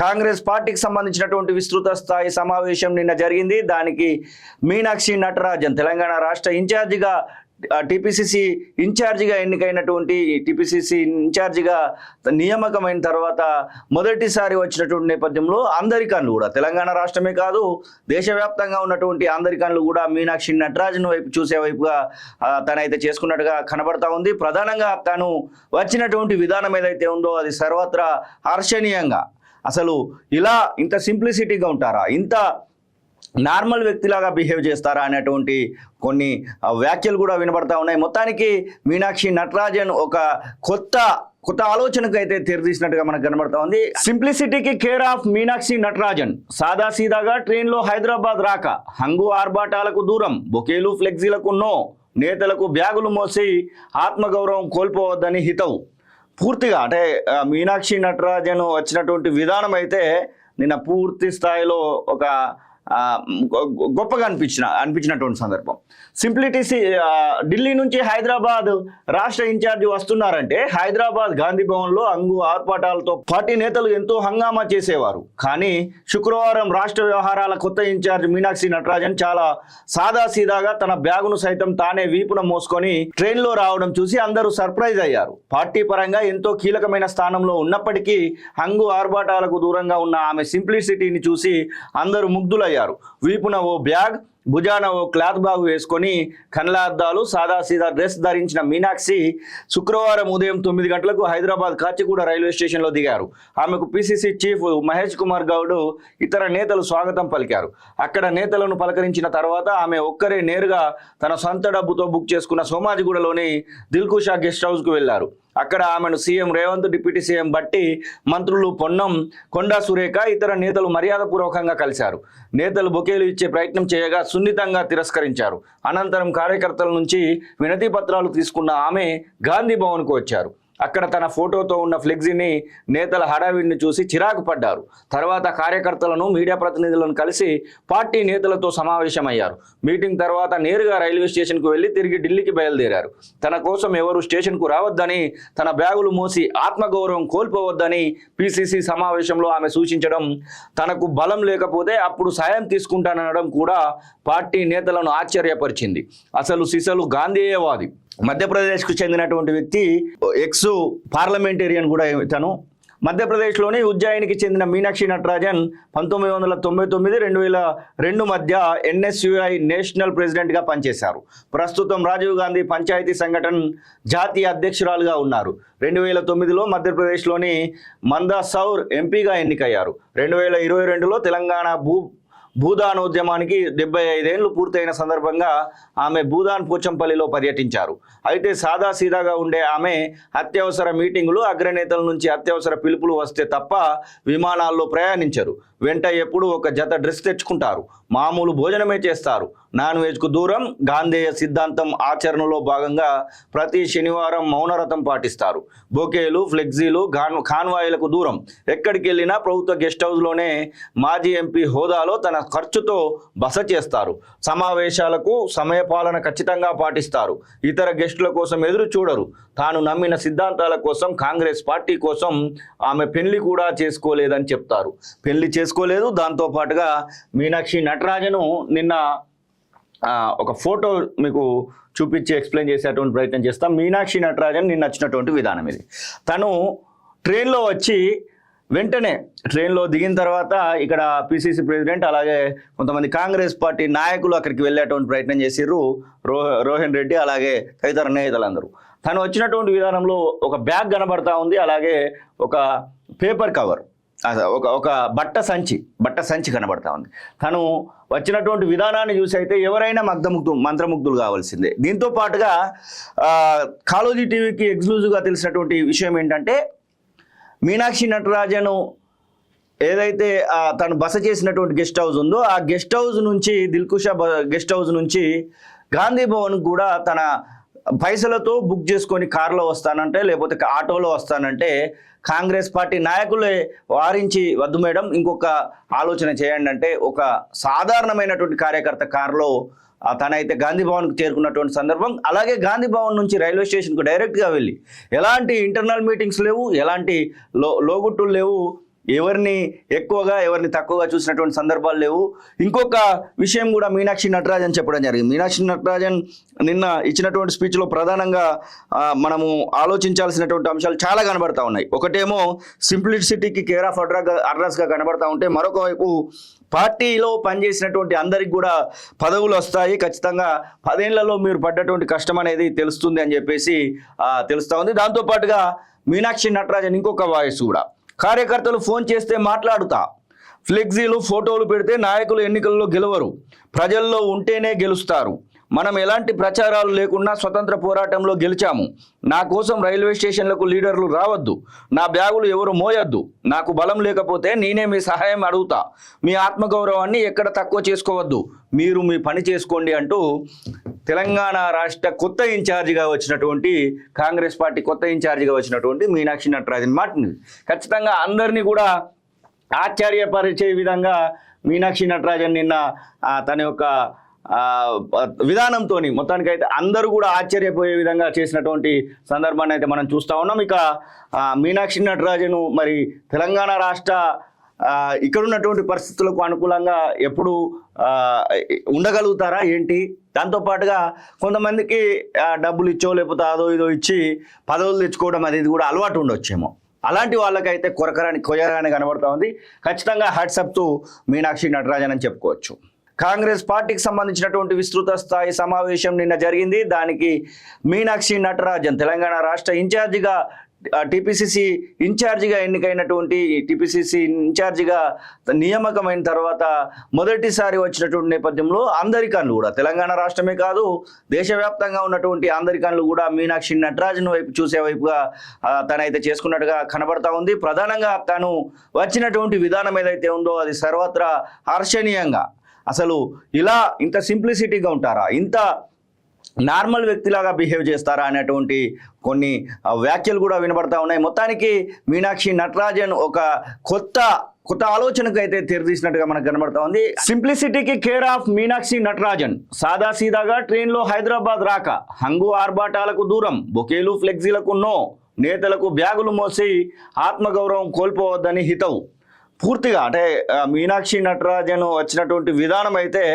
కాంగ్రెస్ పార్టీకి సంబంధించినటువంటి విస్తృత స్థాయి సమావేశం నిన్న జరిగింది. దానికి మీనాక్షి నటరాజన్ తెలంగాణ రాష్ట్ర ఇన్ఛార్జిగా టీపీసీసీ ఇన్ఛార్జిగా ఎన్నికైనటువంటి టీపీసీసీ ఇన్ఛార్జిగా నియామకమైన తర్వాత మొదటిసారి వచ్చినటువంటి నేపథ్యంలో అందరి కళ్ళు కూడా తెలంగాణ రాష్ట్రమే కాదు దేశవ్యాప్తంగా ఉన్నటువంటి అందరి కళ్ళు కూడా మీనాక్షి నటరాజన్ వైపు చూసే వైపుగా తనైతే చేసుకున్నట్టుగా కనబడతా ఉంది. ప్రధానంగా తను వచ్చినటువంటి విధానం ఏదైతే ఉందో అది సర్వత్రా హర్షణీయంగా, అసలు ఇలా ఇంత సింప్లిసిటీగా ఉంటారా, ఇంత నార్మల్ వ్యక్తిలాగా బిహేవ్ చేస్తారా అనేటువంటి కొన్ని వ్యాఖ్యలు కూడా వినబడతా ఉన్నాయి. మొత్తానికి మీనాక్షి నటరాజన్ ఒక కొత్త ఆలోచనకు అయితే తెరదీసినట్టుగా మనకు కనబడతా ఉంది. సింప్లిసిటీకి కేర్ ఆఫ్ మీనాక్షి నటరాజన్. సాదాసీదాగా ట్రైన్లో హైదరాబాద్ రాక, హంగు ఆర్భాటాలకు దూరం, బొకేలు ఫ్లెక్సీలకు నో, నేతలకు బ్యాగులు మోసి ఆత్మగౌరవం కోల్పోవద్దని హితవు. పూర్తిగా అంటే మీనాక్షి నటరాజన్ వచ్చినటువంటి విధానం అయితే నిన్న పూర్తి స్థాయిలో ఒక గొప్పగా అనిపించినటువంటి సందర్భం. సింప్లిసిటీ. ఢిల్లీ నుంచి హైదరాబాద్ రాష్ట్ర ఇన్ఛార్జి వస్తున్నారంటే హైదరాబాద్ గాంధీ భవన్లో అంగు ఆర్పాటాలతో పార్టీ నేతలు ఎంతో హంగామా చేసేవారు. కానీ శుక్రవారం రాష్ట్ర వ్యవహారాల కొత్త ఇన్ఛార్జ్ మీనాక్షి నటరాజన్ చాలా సాదాసీదాగా తన బ్యాగును సైతం తానే వీపున మోసుకొని ట్రైన్లో రావడం చూసి అందరూ సర్ప్రైజ్ అయ్యారు. పార్టీ పరంగా ఎంతో కీలకమైన స్థానంలో ఉన్నప్పటికీ హంగు ఆర్భాటాలకు దూరంగా ఉన్న ఆమె సింప్లిసిటీని చూసి అందరూ ముగ్ధులయ్యారు. వీపున ఓ బ్యాగ్, భుజాన ఓ క్లాత్ బ్యాగ్ వేసుకొని కళ్ళద్దాలు, సాదాసీదా డ్రెస్ ధరించిన మీనాక్షి శుక్రవారం ఉదయం 9 గంటలకు హైదరాబాద్ కాచిగూడ రైల్వే స్టేషన్లో దిగారు. ఆమెకు పిసిసి చీఫ్ మహేష్ కుమార్ గౌడ్ ఇతర నేతలు స్వాగతం పలికారు. అక్కడ నేతలను పలకరించిన తర్వాత ఆమె ఒక్కరే నేరుగా తన సొంత డబ్బుతో బుక్ చేసుకున్న సోమాజిగూడలోని దిల్కుషా గెస్ట్ హౌస్కు వెళ్లారు. అక్కడ ఆమెను సీఎం రేవంత్, డిప్యూటీ సీఎం బట్టి, మంత్రులు పొన్నం, కొండా సురేఖ, ఇతర నేతలు మర్యాదపూర్వకంగా కలిశారు. నేతలు బొకేలు ఇచ్చే ప్రయత్నం చేయగా సున్నితంగా తిరస్కరించారు. అనంతరం కార్యకర్తల నుంచి వినతి పత్రాలు తీసుకున్న ఆమె గాంధీ భవన్కు వచ్చారు. అక్కడ తన ఫోటోతో ఉన్న ఫ్లెక్సీని నేతల హడావిడిని చూసి చిరాకు పడ్డారు. తర్వాత కార్యకర్తలను, మీడియా ప్రతినిధులను కలిసి పార్టీ నేతలతో సమావేశమయ్యారు. మీటింగ్ తర్వాత నేరుగా రైల్వే స్టేషన్కు వెళ్లి తిరిగి ఢిల్లీకి బయలుదేరారు. తన కోసం ఎవరు స్టేషన్కు రావద్దని, తన బ్యాగులు మోసి ఆత్మగౌరవం కోల్పోవద్దని పిసిసి సమావేశంలో ఆమె సూచించడం, తనకు బలం లేకపోతే అప్పుడు సాయం తీసుకుంటాననడం కూడా పార్టీ నేతలను ఆశ్చర్యపరిచింది. అసలు సిసలు గాంధేయవాది, మధ్యప్రదేశ్కు చెందినటువంటి వ్యక్తి, ఎక్స్ పార్లమెంటేరియన్ కూడా తను. మధ్యప్రదేశ్లోని ఉజ్జయినికి చెందిన మీనాక్షి నటరాజన్ 1999-2002 మధ్య ఎన్ఎస్యుఐ నేషనల్ ప్రెసిడెంట్గా పనిచేశారు. ప్రస్తుతం రాజీవ్ గాంధీ పంచాయతీ సంఘటన జాతీయ అధ్యక్షురాలుగా ఉన్నారు. 2009లో మధ్యప్రదేశ్లోని మందసౌర్ ఎంపీగా ఎన్నికయ్యారు. 2022లో తెలంగాణ భూదానోద్యమానికి 75 ఏళ్లు పూర్తయిన సందర్భంగా ఆమె భూదాన్ పోచంపల్లిలో పర్యటించారు. అయితే సాదాసీదాగా ఉండే ఆమె అత్యవసర మీటింగులు, అగ్రనేతల నుంచి అత్యవసర పిలుపులు వస్తే తప్ప విమానాల్లో ప్రయాణించరు. వెంట ఎప్పుడు ఒక జత డ్రెస్ తెచ్చుకుంటారు. మామూలు భోజనమే చేస్తారు. నాన్ వెజ్కు దూరం. గాంధేయ సిద్ధాంతం ఆచరణలో భాగంగా ప్రతి శనివారం మౌనరథం పాటిస్తారు. బొకేలు, ఫ్లెక్సీలు, కాన్వాయిలకు దూరం. ఎక్కడికి వెళ్ళినా ప్రభుత్వ గెస్ట్ హౌస్లోనే మాజీ ఎంపీ హోదాలో తన ఖర్చుతో బస చేస్తారు. సమావేశాలకు సమయపాలన ఖచ్చితంగా పాటిస్తారు. ఇతర గెస్టుల కోసం ఎదురు చూడరు. తాను నమ్మిన సిద్ధాంతాల కోసం, కాంగ్రెస్ పార్టీ కోసం ఆమె పెళ్లి కూడా చేసుకోలేదని చెప్తారు. పెళ్లి చేసుకోలేదు. దాంతోపాటుగా మీనాక్షి నటరాజను నిన్న ఒక ఫోటో మీకు చూపించి ఎక్స్ప్లెయిన్ చేసేటువంటి ప్రయత్నం చేస్తాం. మీనాక్షి నటరాజన్ నిన్న వచ్చినటువంటి విధానం ఇది. తను ట్రైన్లో వచ్చి వెంటనే ట్రైన్లో దిగిన తర్వాత ఇక్కడ పిసిసి ప్రెసిడెంట్, అలాగే కొంతమంది కాంగ్రెస్ పార్టీ నాయకులు అక్కడికి వెళ్ళేటువంటి ప్రయత్నం చేసిర్రు. రోహన్ రెడ్డి, అలాగే తదితర నేతలందరూ. తను వచ్చినటువంటి విధానంలో ఒక బ్యాగ్ కనబడతా ఉంది, అలాగే ఒక పేపర్ కవర్, ఒక బట్ట సంచి కనబడతా ఉంది. తను వచ్చినటువంటి విధానాన్ని చూసి అయితే ఎవరైనా మంత్రముగ్ధులు కావాల్సిందే. దీంతో పాటుగా కాళోజీ టీవీకి ఎక్స్క్లూజివ్గా తెలిసినటువంటి విషయం ఏంటంటే, మీనాక్షి నటరాజను ఏదైతే తను బస చేసినటువంటి గెస్ట్ హౌస్ ఉందో ఆ గెస్ట్ హౌస్ నుంచి, దిల్కుషా గెస్ట్ హౌస్ నుంచి గాంధీ భవన్ కూడా తన పైసలతో బుక్ చేసుకొని కారులో వస్తానంటే, లేకపోతే ఆటోలో వస్తానంటే కాంగ్రెస్ పార్టీ నాయకులే వారించి, వద్దు మేడం ఇంకొక ఆలోచన చేయండి అంటే, ఒక సాధారణమైనటువంటి కార్యకర్త కారులో తనైతే గాంధీ భవన్కు చేరుకున్నటువంటి సందర్భం. అలాగే గాంధీ భవన్ నుంచి రైల్వే స్టేషన్కు డైరెక్ట్గా వెళ్ళి, ఎలాంటి ఇంటర్నల్ మీటింగ్స్ లేవు, ఎలాంటి లోగుట్టులు లేవు, ఎవరిని ఎక్కువగా ఎవరిని తక్కువగా చూసినటువంటి సందర్భాలు లేవు. ఇంకొక విషయం కూడా మీనాక్షి నటరాజన్ చెప్పడం జరిగింది. మీనాక్షి నటరాజన్ నిన్న ఇచ్చినటువంటి స్పీచ్లో ప్రధానంగా మనము ఆలోచించాల్సినటువంటి అంశాలు చాలా కనబడతా ఉన్నాయి. ఒకటేమో సింప్లిసిటీకి కేర్ ఆఫ్ అడ్రస్గా కనబడతా ఉంటే, మరొక వైపు పార్టీలో పనిచేసినటువంటి అందరికి కూడా పదవులు వస్తాయి, ఖచ్చితంగా 10 ఏళ్లలో మీరు పడ్డటువంటి కష్టం అనేది తెలుస్తుంది అని చెప్పేసి తెలుస్తూ ఉంది. దాంతోపాటుగా మీనాక్షి నటరాజన్ ఇంకొక వాయిస్ కూడా, కార్యకర్తలు ఫోన్ చేస్తే మాట్లాడుతా, ఫ్లెక్సీలు ఫోటోలు పెడితే నాయకులు ఎన్నికల్లో గెలవరు, ప్రజల్లో ఉంటేనే గెలుస్తారు, మనం ఎలాంటి ప్రచారాలు లేకుండా స్వతంత్ర పోరాటంలో గెలిచాము, నా కోసం రైల్వే స్టేషన్లకు లీడర్లు రావద్దు, నా బ్యాగులు ఎవరు మోయొద్దు, నాకు బలం లేకపోతే నేనే మీ సహాయం అడుగుతా, మీ ఆత్మగౌరవాన్ని ఎక్కడ తక్కువ చేసుకోవద్దు, మీరు మీ పని చేసుకోండి అంటూ తెలంగాణ రాష్ట్ర కొత్త ఇన్ఛార్జిగా వచ్చినటువంటి, కాంగ్రెస్ పార్టీ కొత్త ఇన్ఛార్జిగా వచ్చినటువంటి మీనాక్షి నటరాజన్ మాటని ఖచ్చితంగా అందరినీ కూడా ఆశ్చర్యపరిచే విధంగా మీనాక్షి నటరాజన్ నిన్న తన యొక్క విధానంతో మొత్తానికైతే అందరూ కూడా ఆశ్చర్యపోయే విధంగా చేసినటువంటి సందర్భాన్ని అయితే మనం చూస్తూ ఉన్నాం. ఇక మీనాక్షి నటరాజన్ మరి తెలంగాణ రాష్ట్ర ఇక్కడున్నటువంటి పరిస్థితులకు అనుకూలంగా ఎప్పుడు ఉండగలుగుతారా ఏంటి, దాంతోపాటుగా కొంతమందికి డబ్బులు ఇచ్చో లేకపోతే అదో ఇదో ఇచ్చి పదవులు తెచ్చుకోవడం అనేది కూడా అలవాటు ఉండొచ్చేమో, అలాంటి వాళ్ళకైతే కొయ్యరాని కనబడుతూ ఉంది. ఖచ్చితంగా హ్యాట్సప్ టు మీనాక్షి నటరాజన్ అని చెప్పుకోవచ్చు. కాంగ్రెస్ పార్టీకి సంబంధించినటువంటి విస్తృత స్థాయి సమావేశం నిన్న జరిగింది. దానికి మీనాక్షి నటరాజన్ తెలంగాణ రాష్ట్ర ఇన్ఛార్జిగా టీపీసీసీ ఇన్ఛార్జిగా ఎన్నికైనటువంటి టీపీసీసీ ఇన్ఛార్జిగా నియామకమైన తర్వాత మొదటిసారి వచ్చినటువంటి నేపథ్యంలో అందరి కళ్ళు కూడా, తెలంగాణ రాష్ట్రమే కాదు దేశవ్యాప్తంగా ఉన్నటువంటి అందరి కళ్ళు కూడా మీనాక్షి నటరాజన్ వైపు చూసే వైపుగా తనైతే చేసుకున్నట్టుగా కనబడతా ఉంది. ప్రధానంగా తను వచ్చినటువంటి విధానం ఏదైతే ఉందో అది సర్వత్రా హర్షణీయంగా, అసలు ఇలా ఇంత సింప్లిసిటీగా ఉంటారా, ఇంత నార్మల్ వ్యక్తిలాగా బిహేవ్ చేస్తారా అనేటువంటి కొన్ని వ్యాఖ్యలు కూడా వినబడతా ఉన్నాయి. మొత్తానికి మీనాక్షి నటరాజన్ ఒక కొత్త ఆలోచనకు అయితే తెరదీసినట్టుగా మనకు కనబడతా ఉంది. సింప్లిసిటీకి కేర్ ఆఫ్ మీనాక్షి నటరాజన్, సాదాసీదాగా ట్రైన్లో హైదరాబాద్ రాక, హంగు ఆర్భాటాలకు దూరం, బొకేలు ఫ్లెక్సీలకు నో, నేతలకు బ్యాగులు మోసి ఆత్మగౌరవం కోల్పోవద్దని హితవు. పూర్తిగా అంటే మీనాక్షి నటరాజన్ వచ్చినటువంటి విధానం అయితే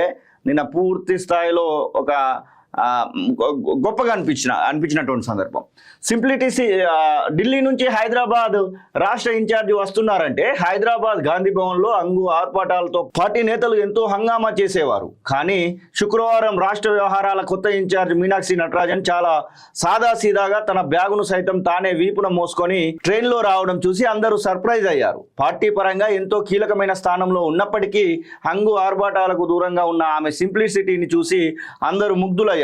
నిన్న పూర్తి స్థాయిలో ఒక గొప్పగా అనిపించినటువంటి సందర్భం. సింప్లిసిటీ, ఢిల్లీ నుంచి హైదరాబాద్ రాష్ట్ర ఇన్ఛార్జి వస్తున్నారంటే హైదరాబాద్ గాంధీ భవన్లో అంగు ఆర్పాటాలతో పార్టీ నేతలు ఎంతో హంగామా చేసేవారు. కానీ శుక్రవారం రాష్ట్ర వ్యవహారాల కొత్త ఇన్ఛార్జ్ మీనాక్షి నటరాజన్ చాలా సాదాసీదాగా తన బ్యాగును సైతం తానే వీపున మోసుకొని ట్రైన్లో రావడం చూసి అందరూ సర్ప్రైజ్ అయ్యారు. పార్టీ పరంగా ఎంతో కీలకమైన స్థానంలో ఉన్నప్పటికీ హంగు ఆర్భాటాలకు దూరంగా ఉన్న ఆమె సింప్లిసిటీని చూసి అందరూ ముగ్ధులయ్యారు.